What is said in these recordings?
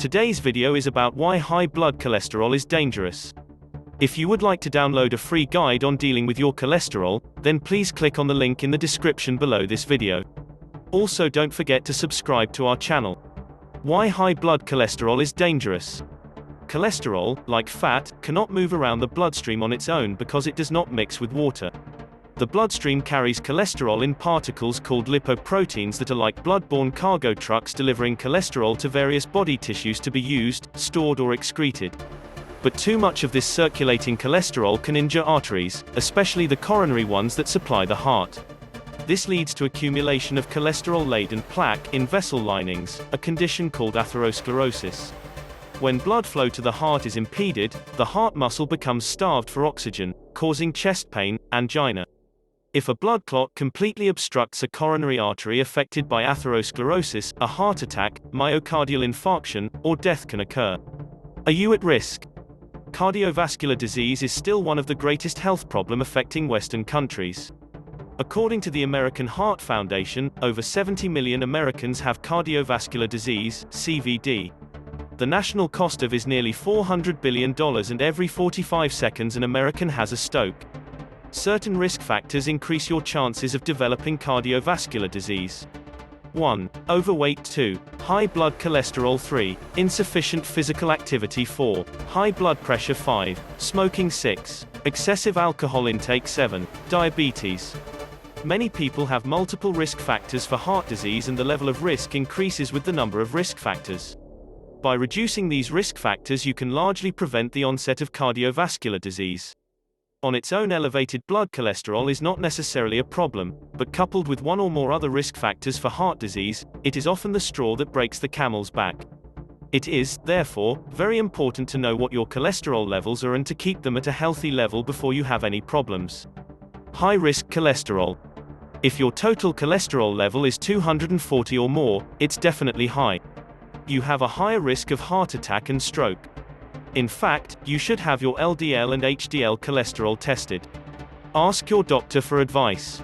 Today's video is about why high blood cholesterol is dangerous. If you would like to download a free guide on dealing with your cholesterol, then please click on the link in the description below this video. Also, don't forget to subscribe to our channel. Why high blood cholesterol is dangerous. Cholesterol, like fat, cannot move around the bloodstream on its own because it does not mix with water. The bloodstream carries cholesterol in particles called lipoproteins that are like blood-borne cargo trucks delivering cholesterol to various body tissues to be used, stored or excreted. But too much of this circulating cholesterol can injure arteries, especially the coronary ones that supply the heart. This leads to accumulation of cholesterol-laden plaque in vessel linings, a condition called atherosclerosis. When blood flow to the heart is impeded, the heart muscle becomes starved for oxygen, causing chest pain, angina. If a blood clot completely obstructs a coronary artery affected by atherosclerosis, a heart attack, myocardial infarction, or death can occur. Are you at risk? Cardiovascular disease is still one of the greatest health problems affecting Western countries. According to the American Heart Foundation, over 70 million Americans have cardiovascular disease, CVD. The national cost of is nearly $400 billion, and every 45 seconds an American has a stroke. Certain risk factors increase your chances of developing cardiovascular disease. 1. Overweight. 2. High blood cholesterol. 3. Insufficient physical activity. 4. High blood pressure. 5. Smoking. 6. Excessive alcohol intake. 7. Diabetes. Many people have multiple risk factors for heart disease, and the level of risk increases with the number of risk factors. By reducing these risk factors, you can largely prevent the onset of cardiovascular disease. On its own, elevated blood cholesterol is not necessarily a problem, but coupled with one or more other risk factors for heart disease, it is often the straw that breaks the camel's back. It is, therefore, very important to know what your cholesterol levels are and to keep them at a healthy level before you have any problems. High-risk cholesterol. If your total cholesterol level is 240 or more, it's definitely high. You have a higher risk of heart attack and stroke. In fact, you should have your LDL and HDL cholesterol tested. Ask your doctor for advice.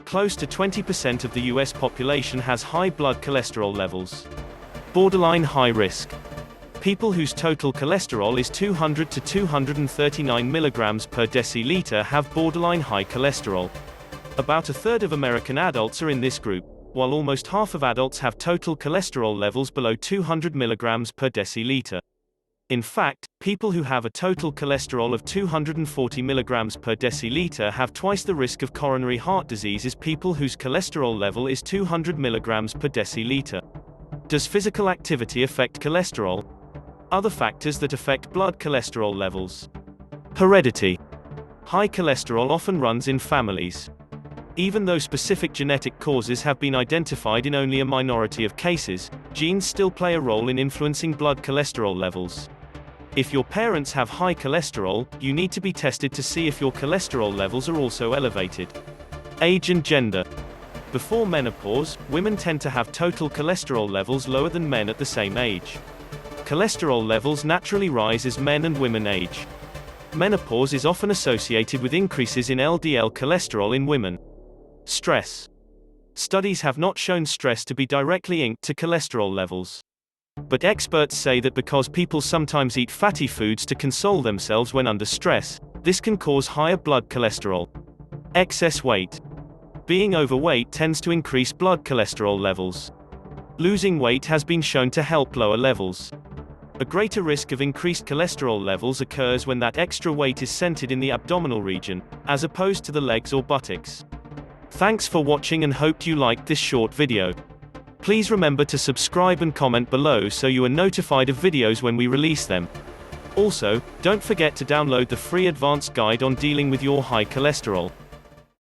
Close to 20% of the US population has high blood cholesterol levels. Borderline high risk. People whose total cholesterol is 200 to 239 milligrams per deciliter have borderline high cholesterol. About a third of American adults are in this group, while almost half of adults have total cholesterol levels below 200 milligrams per deciliter. In fact, people who have a total cholesterol of 240 milligrams per deciliter have twice the risk of coronary heart disease as people whose cholesterol level is 200 milligrams per deciliter. Does physical activity affect cholesterol? Other factors that affect blood cholesterol levels. Heredity. High cholesterol often runs in families. Even though specific genetic causes have been identified in only a minority of cases, genes still play a role in influencing blood cholesterol levels. If your parents have high cholesterol, you need to be tested to see if your cholesterol levels are also elevated. Age and gender. Before menopause, women tend to have total cholesterol levels lower than men at the same age. Cholesterol levels naturally rise as men and women age. Menopause is often associated with increases in LDL cholesterol in women. Stress. Studies have not shown stress to be directly linked to cholesterol levels. But experts say that because people sometimes eat fatty foods to console themselves when under stress, this can cause higher blood cholesterol. Excess weight. Being overweight tends to increase blood cholesterol levels. Losing weight has been shown to help lower levels. A greater risk of increased cholesterol levels occurs when that extra weight is centered in the abdominal region, as opposed to the legs or buttocks. Thanks for watching and hope you liked this short video. Please remember to subscribe and comment below so you are notified of videos when we release them. Also, don't forget to download the free advanced guide on dealing with your high cholesterol.